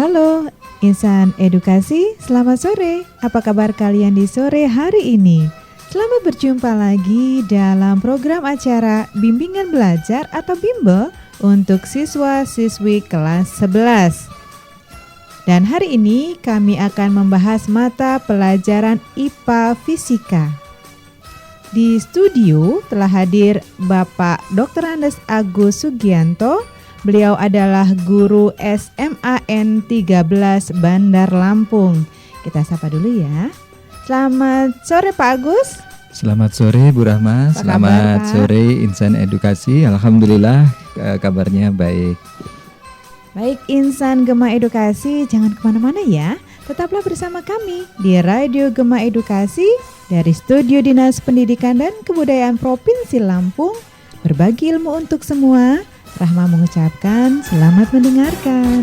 Halo, insan edukasi, selamat sore. Apa kabar kalian di sore hari ini? Selamat berjumpa lagi dalam program acara Bimbingan Belajar atau Bimbel untuk siswa-siswi kelas 11. Dan hari ini kami akan membahas mata pelajaran IPA Fisika. Di studio telah hadir Bapak Dr. Andes Agus Sugianto. Beliau adalah guru SMAN 13 Bandar Lampung. Kita sapa dulu ya. Selamat sore Pak Agus. Selamat sore Bu Rahma. Selamat sore insan edukasi. Alhamdulillah kabarnya baik. Baik insan Gema Edukasi, jangan kemana-mana ya. Tetaplah bersama kami di Radio Gema Edukasi dari Studio Dinas Pendidikan dan Kebudayaan Provinsi Lampung. Berbagi ilmu untuk semua. Rahma mengucapkan selamat mendengarkan.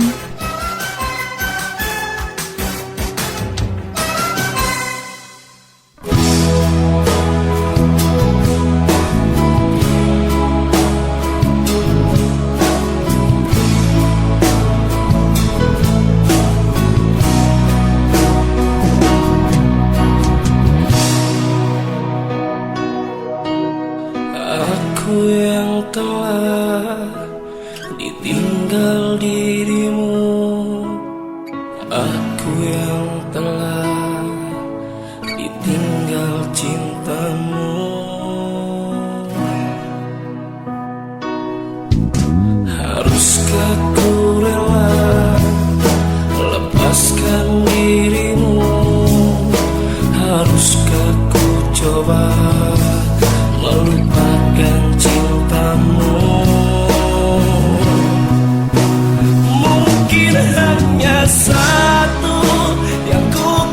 Mungkin hanya satu yang ku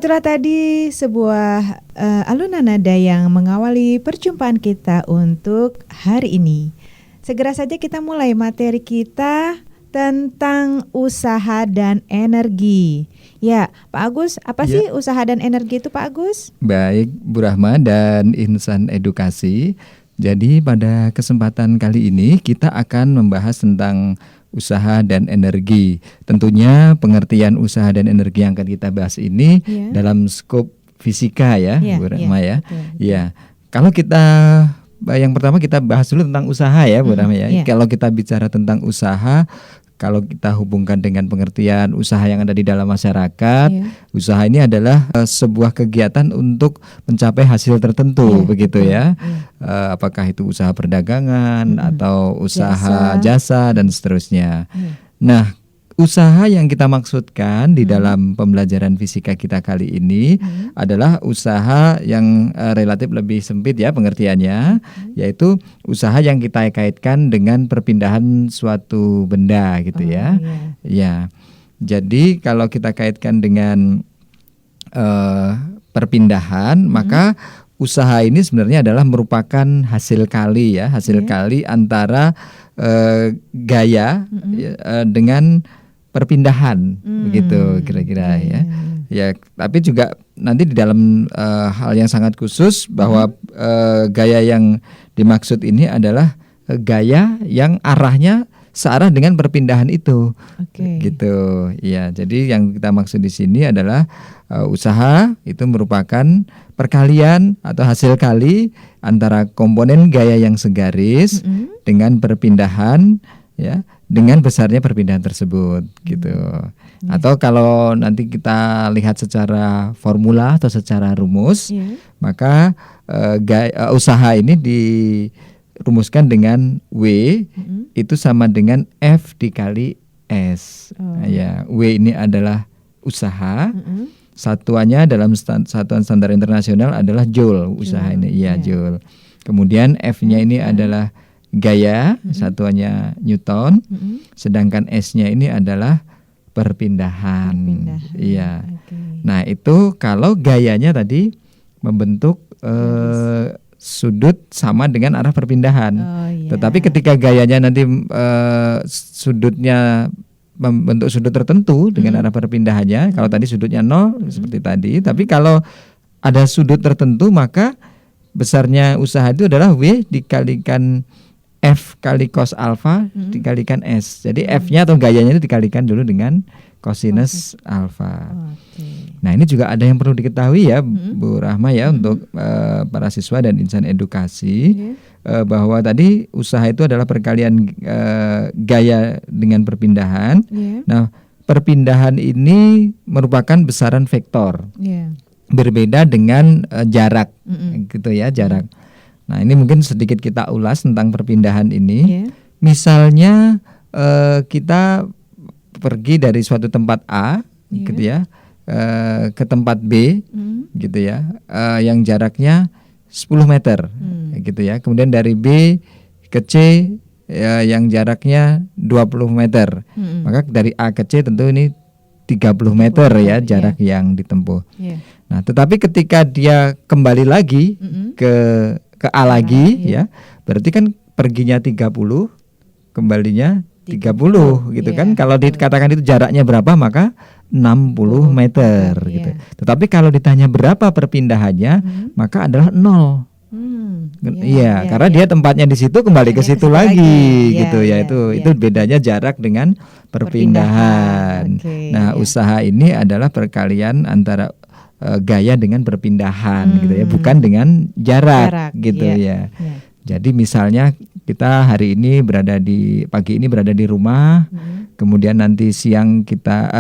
itulah tadi sebuah alunan nada yang mengawali perjumpaan kita untuk hari ini. Segera saja kita mulai materi kita tentang usaha dan energi. Ya, Pak Agus, apa sih usaha dan energi itu, Pak Agus? Baik, Bu Rahma dan insan edukasi. Jadi pada kesempatan kali ini kita akan membahas tentang usaha dan energi. Tentunya pengertian usaha dan energi yang akan kita bahas ini dalam skop fisika ya, Bu Rahma ya. Ya, kalau kita yang pertama kita bahas dulu tentang usaha ya, Bu Rahma ya. Kalau kita bicara tentang usaha, kalau kita hubungkan dengan pengertian usaha yang ada di dalam masyarakat, usaha ini adalah sebuah kegiatan untuk mencapai hasil tertentu, begitu ya. Apakah itu usaha perdagangan atau usaha jasa dan seterusnya. Nah, usaha yang kita maksudkan di dalam pembelajaran fisika kita kali ini adalah usaha yang relatif lebih sempit ya pengertiannya, yaitu usaha yang kita kaitkan dengan perpindahan suatu benda gitu ya. Ya, jadi kalau kita kaitkan dengan perpindahan, maka usaha ini sebenarnya adalah merupakan hasil kali ya, hasil kali antara gaya dengan perpindahan, begitu kira-kira ya. Ya, tapi juga nanti di dalam hal yang sangat khusus bahwa gaya yang dimaksud ini adalah gaya yang arahnya searah dengan perpindahan itu, gitu. Ya, jadi yang kita maksud di sini adalah usaha itu merupakan perkalian atau hasil kali antara komponen gaya yang segaris dengan perpindahan ya, dengan besarnya perpindahan tersebut gitu. Atau kalau nanti kita lihat secara formula atau secara rumus, maka usaha ini dirumuskan dengan W itu sama dengan F dikali S. Ya, W ini adalah usaha. Satuannya dalam satuan standar internasional adalah joule usaha ini. Iya, joule. Kemudian F-nya ini adalah gaya, satuannya Newton, sedangkan S-nya ini adalah perpindahan. Iya. Nah, itu kalau gayanya tadi membentuk sudut sama dengan arah perpindahan. Tetapi ketika gayanya nanti sudutnya membentuk sudut tertentu dengan arah perpindahannya, kalau tadi sudutnya 0 seperti tadi, tapi kalau ada sudut tertentu maka besarnya usaha itu adalah W dikalikan F kali cos alfa dikalikan S. Jadi F-nya atau gayanya itu dikalikan dulu dengan cosinus alfa. Nah, ini juga ada yang perlu diketahui ya, Bu Rahma ya, untuk para siswa dan insan edukasi, bahwa tadi usaha itu adalah perkalian gaya dengan perpindahan. Nah, perpindahan ini merupakan besaran vektor. Berbeda dengan jarak, gitu ya, jarak. Nah, ini mungkin sedikit kita ulas tentang perpindahan ini. Misalnya kita pergi dari suatu tempat A, gitu ya, ke tempat B, gitu ya, yang jaraknya 10 meter, gitu ya. Kemudian dari B ke C yang jaraknya 20 meter. Maka dari A ke C tentu ini 30 meter ya jarak yang ditempuh. Nah, tetapi ketika dia kembali lagi ke A lagi ya, berarti kan perginya 30, kembalinya 30 gitu kan. Kalau dikatakan itu jaraknya berapa, maka 60 meter gitu. Tetapi kalau ditanya berapa perpindahannya, maka adalah 0. Iya, karena dia tempatnya di situ, kembali ke situ lagi gitu ya. Itu bedanya jarak dengan perpindahan. Nah, usaha ini adalah perkalian antara gaya dengan perpindahan gitu ya, bukan dengan jarak gitu ya. Jadi misalnya kita hari ini pagi ini berada di rumah, kemudian nanti siang kita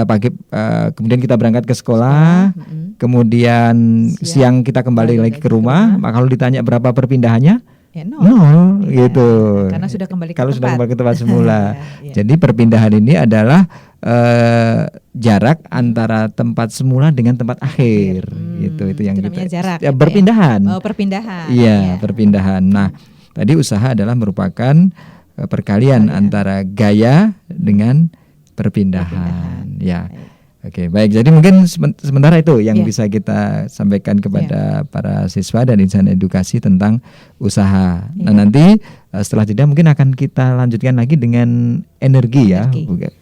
kemudian kita berangkat ke sekolah, kemudian siang kita kembali lagi ke rumah. Maka kalau ditanya berapa perpindahannya, nol gitu. Karena sudah kembali ke kalau sudah kembali ke tempat semula. Jadi perpindahan ini adalah jarak antara tempat semula dengan tempat akhir, gitu. Itu yang kita jarak. Ya, perpindahan. Perpindahan. Iya, perpindahan. Nah, tadi usaha adalah merupakan perkalian antara gaya dengan perpindahan. Ya. Oke, baik. Jadi mungkin sementara itu yang Ya. bisa kita sampaikan kepada para siswa dan insan edukasi tentang usaha. Nah, nanti setelah jeda mungkin akan kita lanjutkan lagi dengan energi. Ya.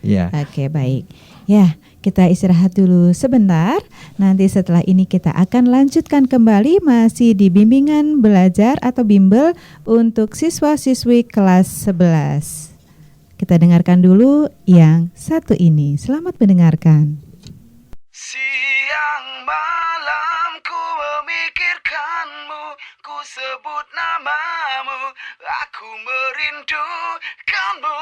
Ya. Oke, baik. Ya, kita istirahat dulu sebentar. Nanti setelah ini kita akan lanjutkan kembali masih di bimbingan belajar atau bimbel untuk siswa-siswi kelas 11. Kita dengarkan dulu yang satu ini. Selamat mendengarkan. Siang malam ku memikirkanmu, ku sebut namamu, aku merindukanmu.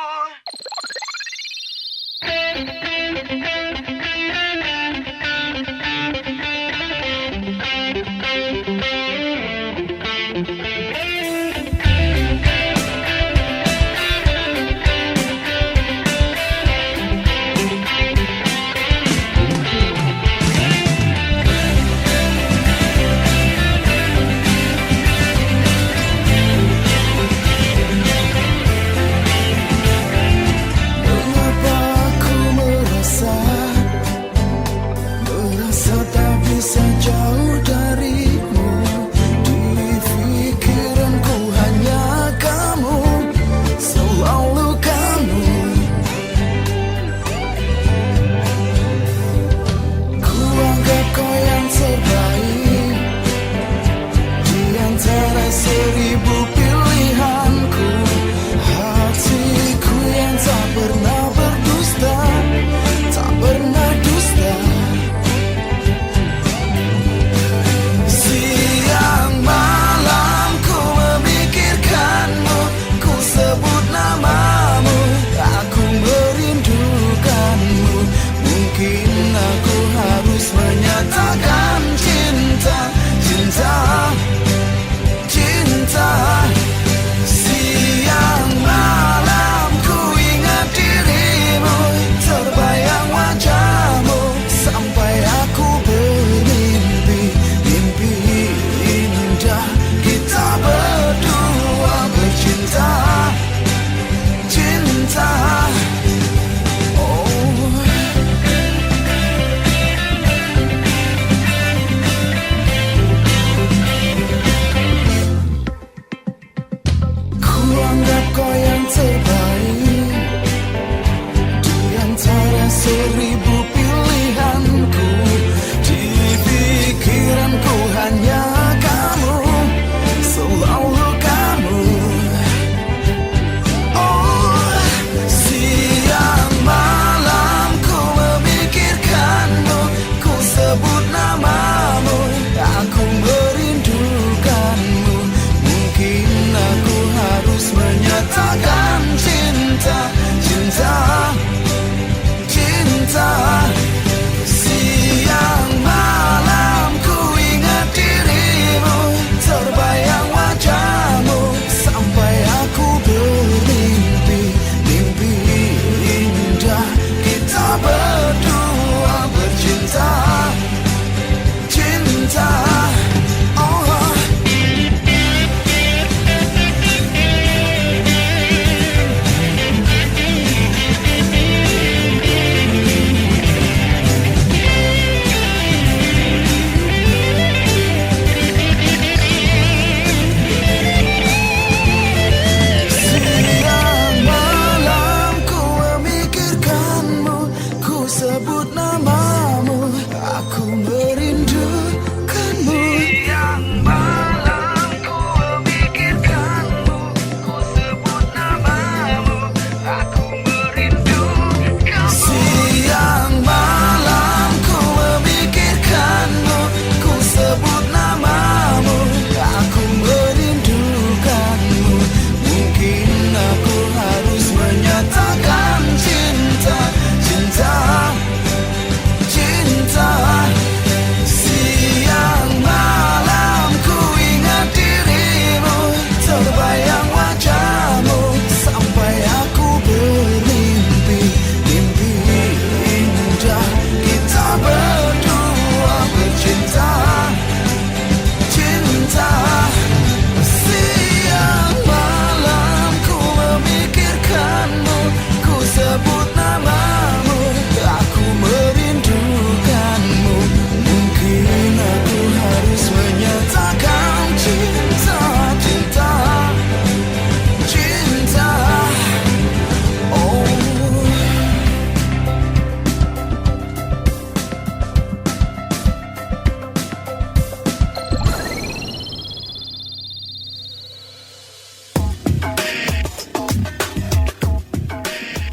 Menyatakan cinta, cinta, cinta.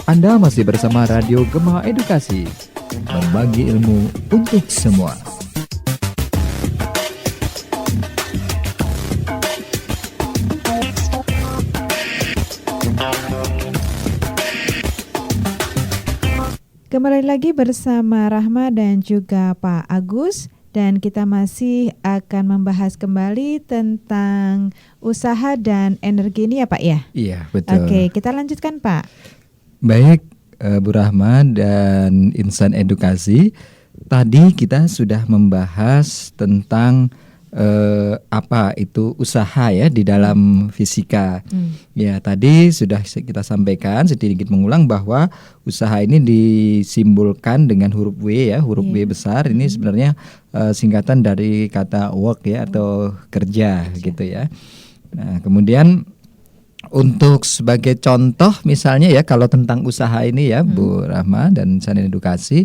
Anda masih bersama Radio Gema Edukasi, berbagi ilmu untuk semua. Kembali lagi bersama Rahma dan juga Pak Agus, dan kita masih akan membahas kembali tentang usaha dan energi ini ya Pak ya? Iya, betul. Oke, kita lanjutkan Pak. Baik, Bu Rahma dan Insan Edukasi, tadi kita sudah membahas tentang apa itu usaha ya di dalam fisika. Ya, tadi sudah kita sampaikan sedikit mengulang bahwa usaha ini disimbolkan dengan huruf W ya, huruf W besar. Ini sebenarnya singkatan dari kata work ya, atau kerja gitu ya. Nah, kemudian untuk sebagai contoh misalnya ya, kalau tentang usaha ini ya Bu Rahma dan Insan Edukasi,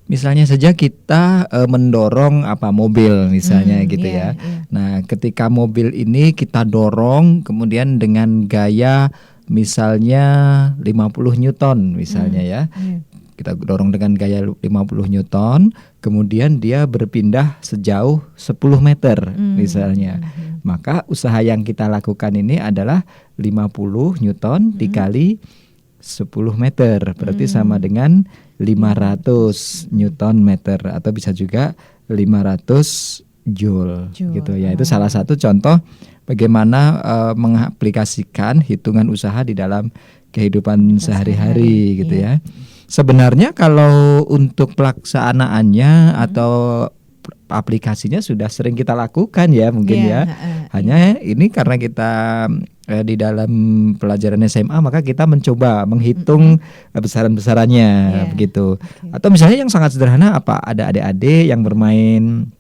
misalnya saja kita mendorong mobil misalnya gitu ya. Nah, ketika mobil ini kita dorong kemudian dengan gaya misalnya 50 Newton misalnya ya. Kita dorong dengan gaya 50 Newton, kemudian dia berpindah sejauh 10 meter misalnya. Maka usaha yang kita lakukan ini adalah 50 Newton dikali 10 meter, berarti sama dengan 500 Newton meter, atau bisa juga 500 Joule gitu ya. Itu salah satu contoh bagaimana mengaplikasikan hitungan usaha di dalam kehidupan sehari-hari gitu ya. Sebenarnya kalau untuk pelaksanaannya atau aplikasinya sudah sering kita lakukan ya mungkin ya. Hanya ini karena kita di dalam pelajaran SMA, maka kita mencoba menghitung besaran-besarannya begitu. Atau misalnya yang sangat sederhana, ada adik-adik yang bermain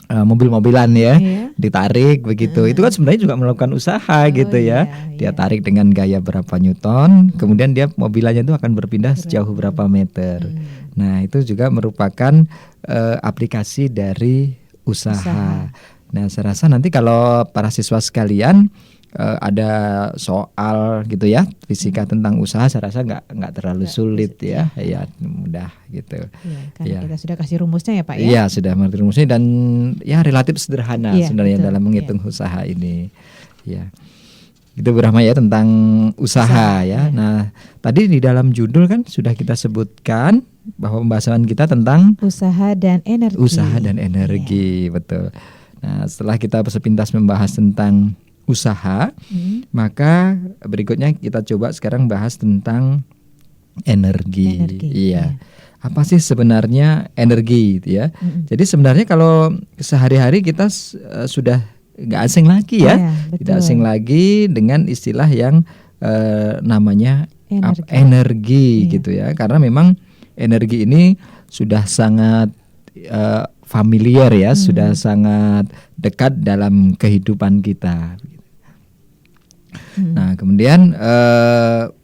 mobil-mobilan ya, ditarik begitu. Itu kan sebenarnya juga melakukan usaha gitu ya. Dia tarik dengan gaya berapa Newton, kemudian dia mobilannya itu akan berpindah sejauh berapa meter. Nah, itu juga merupakan aplikasi dari usaha. Nah, saya rasa nanti kalau para siswa sekalian ada soal gitu ya, fisika tentang usaha, saya rasa nggak terlalu sulit ya, ya mudah gitu. Karena kita sudah kasih rumusnya ya Pak ya. Iya, sudah mengerti rumusnya dan ya relatif sederhana sebenarnya dalam menghitung usaha ini. Ya, itu Rahma ya tentang usaha ya. Nah, tadi di dalam judul kan sudah kita sebutkan bahwa pembahasan kita tentang usaha dan energi. Usaha dan energi, betul. Nah, setelah kita sepintas membahas tentang usaha, maka berikutnya kita coba sekarang bahas tentang energi. Iya. Apa sih sebenarnya energi gitu ya? Jadi sebenarnya kalau sehari-hari kita sudah nggak asing lagi ya, tidak asing lagi dengan istilah yang namanya energi gitu ya. Karena memang energi ini sudah sangat familiar ya, sudah sangat dekat dalam kehidupan kita. Nah, kemudian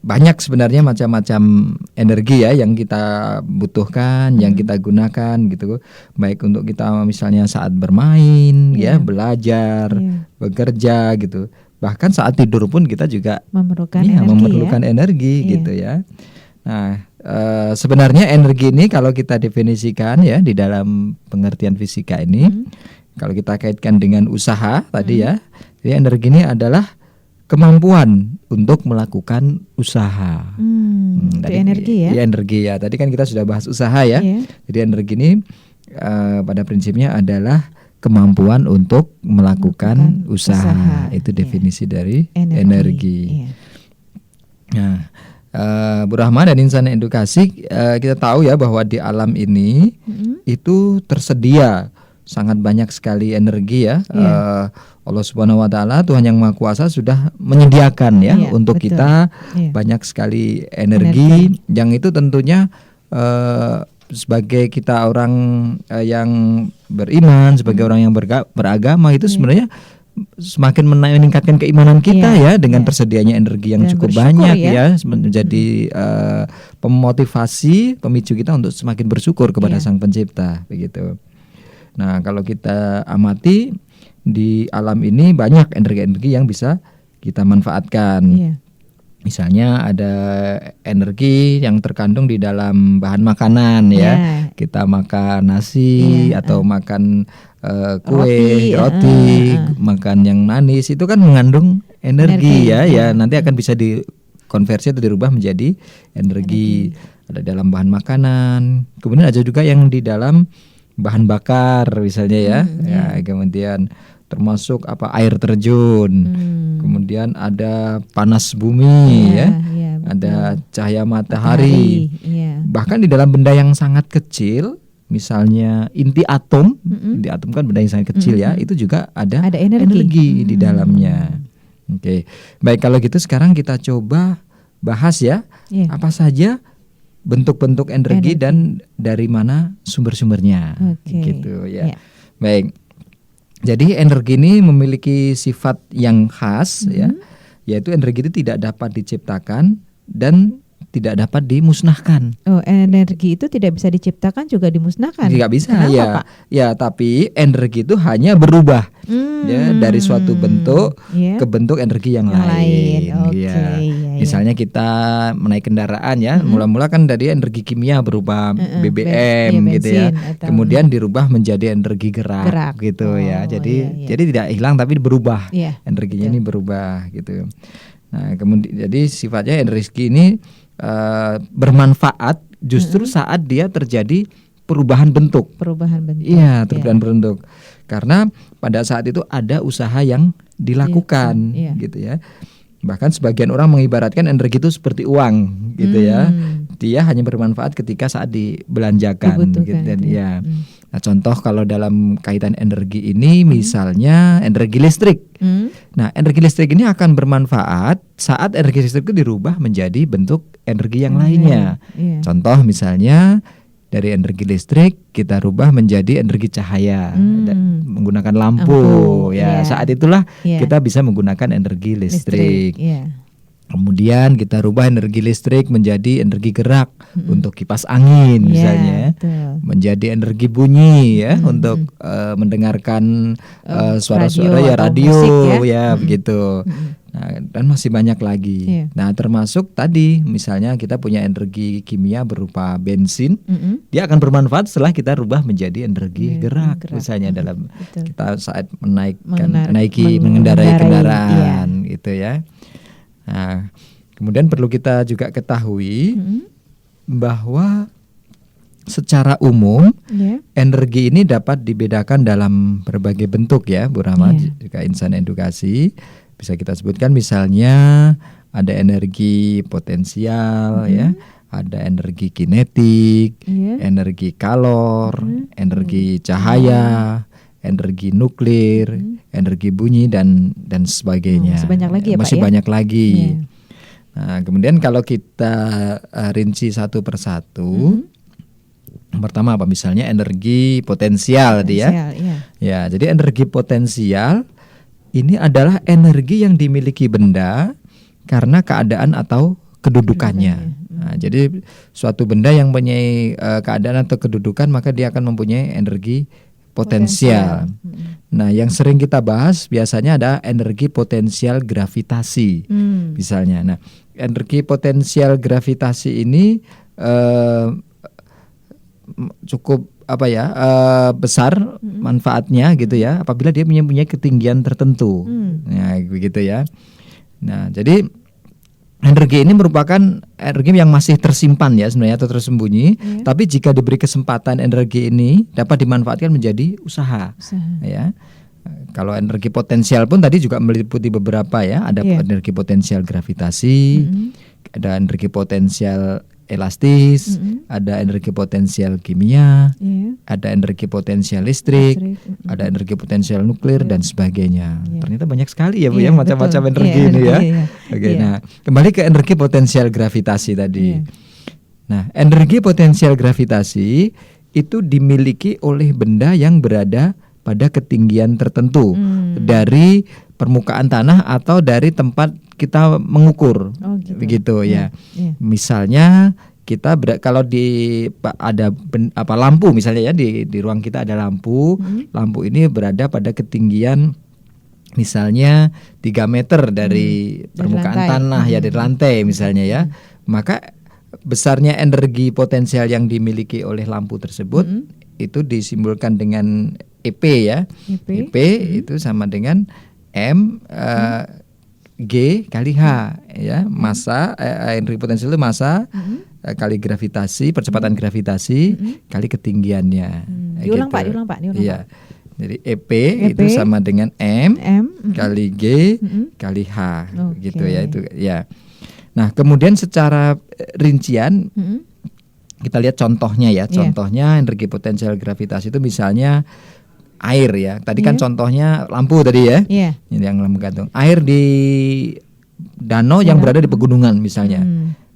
banyak sebenarnya macam-macam energi ya yang kita butuhkan, yang kita gunakan gitu. Baik untuk kita misalnya saat bermain, ya, belajar, bekerja gitu. Bahkan saat tidur pun kita juga memerlukan energi gitu ya. Nah, sebenarnya energi ini kalau kita definisikan ya di dalam pengertian fisika ini, kalau kita kaitkan dengan usaha tadi ya, jadi energi ini adalah kemampuan untuk melakukan usaha. Itu energi ya? Iya, energi ya. Tadi kan kita sudah bahas usaha ya. Jadi energi ini pada prinsipnya adalah kemampuan untuk melakukan usaha. Itu definisi dari energi. Nah, Bu Rahma dan Insan Edukasi, kita tahu ya bahwa di alam ini itu tersedia sangat banyak sekali energi ya. Allah Subhanahu wa taala, Tuhan yang Maha Kuasa, sudah menyediakan ya untuk kita banyak sekali energi yang itu tentunya sebagai kita orang yang beriman, sebagai orang yang beragama itu sebenarnya semakin meningkatkan keimanan kita ya dengan tersedianya energi yang cukup banyak ya, menjadi pemotivasi, pemicu kita untuk semakin bersyukur kepada Sang Pencipta begitu. Nah, kalau kita amati di alam ini banyak energi-energi yang bisa kita manfaatkan. Misalnya ada energi yang terkandung di dalam bahan makanan ya. Ya. Kita makan nasi Iya, atau makan Roti, kue, roti, makan yang manis itu kan mengandung energi ya. Ya nanti akan bisa dikonversi atau dirubah menjadi energi. Ada dalam bahan makanan. Kemudian ada juga yang di dalam bahan bakar misalnya ya. Ya, kemudian termasuk air terjun. Kemudian ada panas bumi ya. Ada cahaya matahari. Bahkan di dalam benda yang sangat kecil, misalnya inti atom. Inti atom kan benda yang sangat kecil ya, itu juga ada energi di dalamnya. Oke. Baik, kalau gitu sekarang kita coba bahas ya, apa saja bentuk-bentuk energi dan dari mana sumber-sumbernya. Gitu ya. Baik. Jadi energi ini memiliki sifat yang khas ya, yaitu energi itu tidak dapat diciptakan dan tidak dapat dimusnahkan. Oh, energi itu tidak bisa diciptakan juga dimusnahkan. Tidak bisa. Kenapa, ya. Pak? Ya, tapi energi itu hanya berubah ya dari suatu bentuk ke bentuk energi yang lain. Ya. Misalnya kita menaik kendaraan ya, mula-mula kan dari energi kimia berupa BBM gitu ya. Kemudian dirubah menjadi energi gerak. Gitu ya. Jadi tidak hilang tapi berubah. Energinya ini berubah gitu. Nah, kemudian jadi sifatnya energi ini bermanfaat justru saat dia terjadi perubahan bentuk. Iya, perubahan bentuk. Karena pada saat itu ada usaha yang dilakukan gitu ya. Bahkan sebagian orang mengibaratkan energi itu seperti uang gitu ya. Dia hanya bermanfaat ketika saat dibelanjakan gitu dan ya. Nah, contoh kalau dalam kaitan energi ini misalnya energi listrik. Nah, energi listrik ini akan bermanfaat saat energi listrik itu dirubah menjadi bentuk energi yang lainnya. Contoh misalnya dari energi listrik kita rubah menjadi energi cahaya menggunakan lampu. Saat itulah kita bisa menggunakan energi listrik. Kemudian kita rubah energi listrik menjadi energi gerak untuk kipas angin misalnya, menjadi energi bunyi ya untuk mendengarkan suara-suara radio musik, ya begitu. Nah, dan masih banyak lagi. Nah, termasuk tadi misalnya kita punya energi kimia berupa bensin, dia akan bermanfaat setelah kita rubah menjadi energi gerak misalnya dalam kita saat mengendarai kendaraan gitu ya. Nah, kemudian perlu kita juga ketahui bahwa secara umum energi ini dapat dibedakan dalam berbagai bentuk ya, Bu Rahmat. Jika insan edukasi bisa kita sebutkan misalnya ada energi potensial ya, ada energi kinetik, energi kalor, energi cahaya, energi nuklir, energi bunyi dan sebagainya. Masih banyak lagi ya, Masih Pak, banyak lagi. Nah, kemudian kalau kita rinci satu persatu, pertama apa? Misalnya energi potensial dia. Ya, jadi energi potensial ini adalah energi yang dimiliki benda karena keadaan atau kedudukannya. Nah, jadi suatu benda yang mempunyai keadaan atau kedudukan maka dia akan mempunyai energi potensial. Nah, yang sering kita bahas biasanya ada energi potensial gravitasi, misalnya. Nah, energi potensial gravitasi ini cukup besar manfaatnya gitu ya, apabila dia mempunyai ketinggian tertentu. Nah, begitu ya. Nah, jadi energi ini merupakan energi yang masih tersimpan ya sebenarnya atau tersembunyi. Tapi jika diberi kesempatan energi ini dapat dimanfaatkan menjadi usaha. Ya. Kalau energi potensial pun tadi juga meliputi beberapa ya. Ada energi potensial gravitasi, ada energi potensial elastis, ada energi potensial kimia, ada energi potensial listrik, ada energi potensial nuklir dan sebagainya. Ternyata banyak sekali ya Bu ya macam-macam energi ini ya. Oke, nah kembali ke energi potensial gravitasi tadi. Nah, energi potensial gravitasi itu dimiliki oleh benda yang berada pada ketinggian tertentu dari permukaan tanah atau dari tempat kita mengukur, begitu ya. Misalnya kita kalau ada lampu misalnya ya di ruang kita ada lampu, lampu ini berada pada ketinggian misalnya 3 meter dari permukaan lantai. tanah ya, dari lantai misalnya ya, maka besarnya energi potensial yang dimiliki oleh lampu tersebut itu disimbolkan dengan EP ya. EP itu sama dengan M G kali H ya, massa energi potensial itu massa kali gravitasi, percepatan gravitasi kali ketinggiannya. Diulang gitu. Pak. Iya. Jadi EP itu sama dengan M kali G kali H gitu ya, itu ya. Nah, kemudian secara rincian kita lihat contohnya ya. Contohnya energi potensial gravitasi itu misalnya air ya. Tadi kan contohnya lampu tadi ya. Ini yang lampu gantung. Air di danau yang berada di pegunungan misalnya.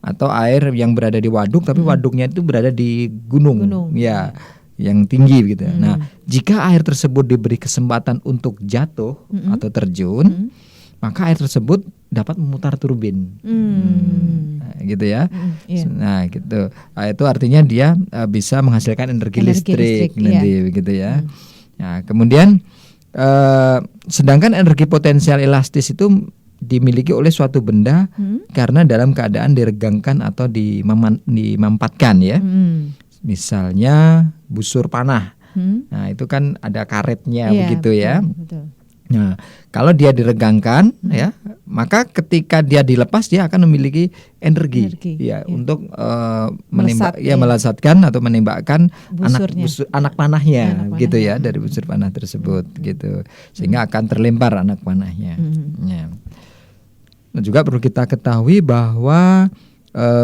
Atau air yang berada di waduk tapi waduknya itu berada di gunung. Ya. Yang tinggi gitu. Nah, jika air tersebut diberi kesempatan untuk jatuh atau terjun, maka air tersebut dapat memutar turbin, nah, gitu ya. Nah, gitu. Nah, itu artinya dia bisa menghasilkan energi listrik nanti, begitu ya. Nah, kemudian sedangkan energi potensial elastis itu dimiliki oleh suatu benda karena dalam keadaan diregangkan atau dimampatkan ya. Misalnya busur panah. Nah, itu kan ada karetnya begitu ya. Betul. Nah, kalau dia diregangkan ya, maka ketika dia dilepas dia akan memiliki energi ya untuk menembak melesatkan atau menembakkan anak panahnya gitu ya, dari busur panah tersebut gitu. Sehingga akan terlempar anak panahnya. Ya. Nah, juga perlu kita ketahui bahwa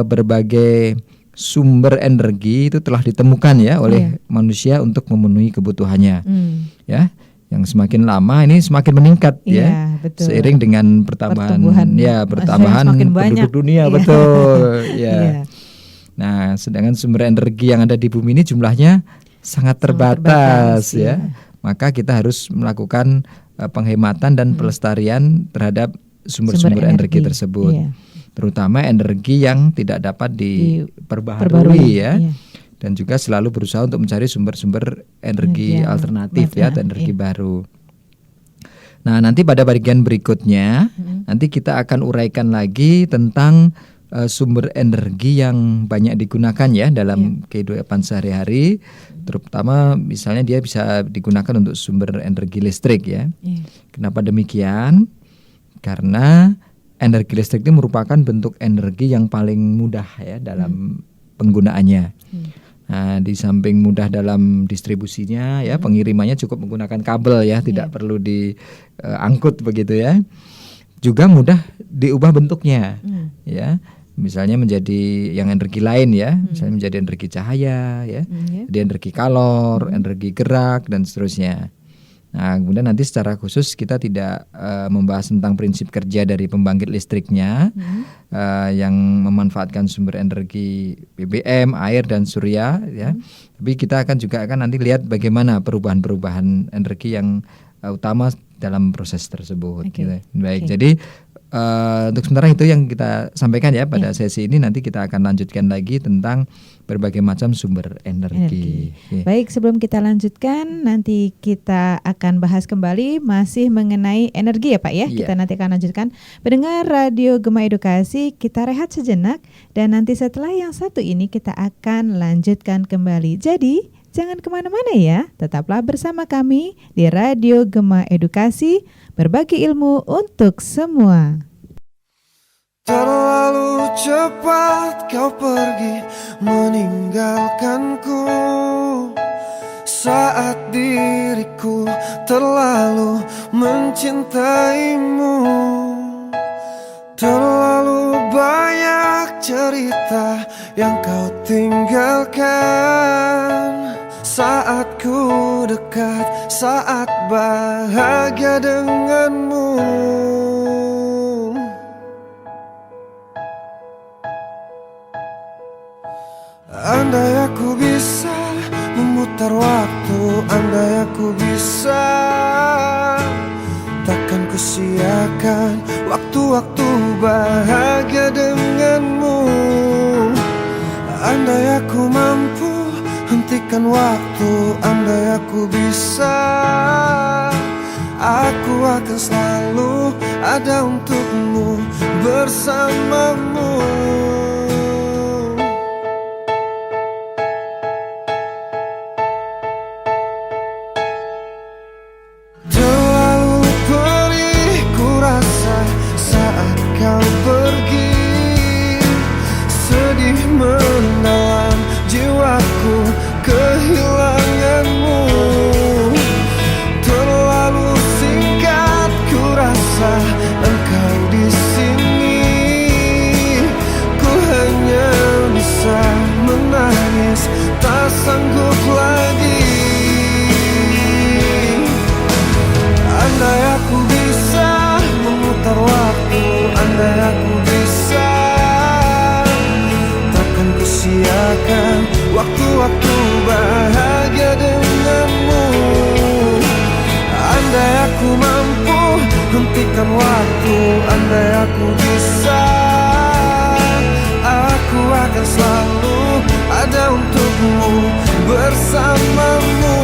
berbagai sumber energi itu telah ditemukan ya oleh manusia untuk memenuhi kebutuhannya. Ya, yang semakin lama ini semakin meningkat ya, betul. Seiring dengan pertambahan penduduk dunia, betul ya. Nah, sedangkan sumber energi yang ada di bumi ini jumlahnya sangat terbatas ya. Maka kita harus melakukan penghematan dan pelestarian terhadap sumber-sumber energi tersebut. Terutama energi yang tidak dapat diperbaharui ya. Dan juga selalu berusaha untuk mencari sumber-sumber energi alternatif ya, atau energi baru. Nah, nanti pada bagian berikutnya nanti kita akan uraikan lagi tentang sumber energi yang banyak digunakan ya dalam kehidupan sehari-hari. Terutama misalnya dia bisa digunakan untuk sumber energi listrik ya. Kenapa demikian? Karena energi listrik ini merupakan bentuk energi yang paling mudah ya dalam penggunaannya. Nah, di samping mudah dalam distribusinya ya, pengirimannya cukup menggunakan kabel ya, tidak perlu diangkut begitu ya. Juga mudah diubah bentuknya ya. Misalnya menjadi yang energi lain ya, misalnya menjadi energi cahaya ya, jadi energi kalor, energi gerak dan seterusnya. Nah, kemudian nanti secara khusus kita tidak membahas tentang prinsip kerja dari pembangkit listriknya yang memanfaatkan sumber energi BBM, air dan surya ya. Tapi kita akan nanti lihat bagaimana perubahan-perubahan energi yang utama dalam proses tersebut. Gitu. Baik, jadi untuk sementara itu yang kita sampaikan ya pada sesi ini. Nanti kita akan lanjutkan lagi tentang berbagai macam sumber energi. Baik, sebelum kita lanjutkan, nanti kita akan bahas kembali masih mengenai energi ya Pak ya. Kita nanti akan lanjutkan. Pendengar Radio Gema Edukasi, kita rehat sejenak dan nanti setelah yang satu ini kita akan lanjutkan kembali. Jadi jangan kemana-mana ya, tetaplah bersama kami di Radio Gema Edukasi, berbagi ilmu untuk semua. Terlalu cepat kau pergi meninggalkanku, saat diriku terlalu mencintaimu. Terlalu banyak cerita yang kau tinggalkan, saat ku dekat, saat bahagia denganmu. Andai aku bisa memutar waktu, andai aku bisa, takkan ku sia-siakan waktu-waktu bahagia denganmu. Andai aku mampu hentikan waktu, andai aku bisa, Aku akan selalu ada untukmu, bersamamu. Terlalu perih ku rasa saat kau pergi, sedih mendalam jiwaku kehilanganmu. Terlalu singkat ku rasa engkau di sini, ku hanya bisa menangis, tak sanggup lagi. Andai aku bisa memutar waktu, andai aku bisa, takkan ku sia-siakan waktu-waktu bahagia denganmu. Andai aku mampu hentikan waktu, andai aku bisa, aku akan selalu ada untukmu, bersamamu.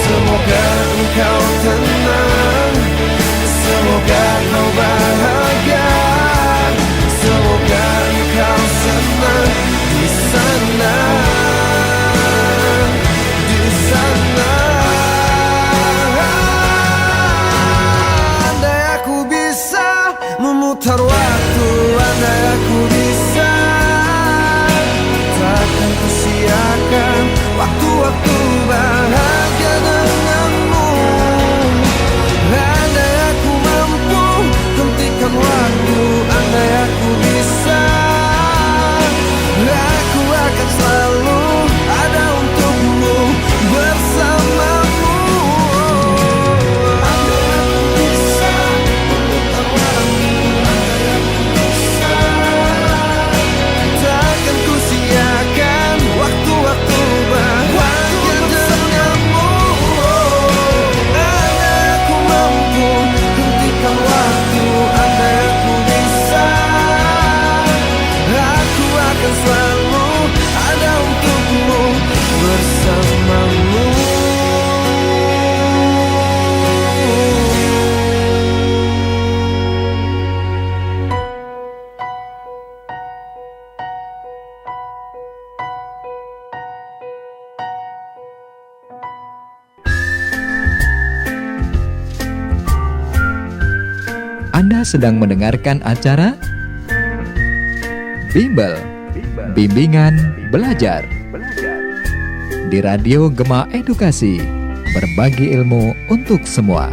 Semoga engkau tenang, semoga kau bahagia, semoga engkau senang di sana, di sana. Andai aku bisa memutar waktu, andai aku bisa, takkan ku sia-siakan waktu-waktu bahagia denganmu. Andai aku mampu hentikan waktu, andai aku bisa, aku akan selalu ada untukmu, bersamamu. Andai aku bisa memutar waktu, andai aku bisa, takkan ku sia-siakan waktu-waktu bahagia denganmu. Andai aku mampu hentikan waktu, andai aku bisa, aku akan selalu ada untukmu, bersamamu. Anda sedang mendengarkan acara Bimbel, Bimbingan Belajar di Radio Gema Edukasi, berbagi ilmu untuk semua.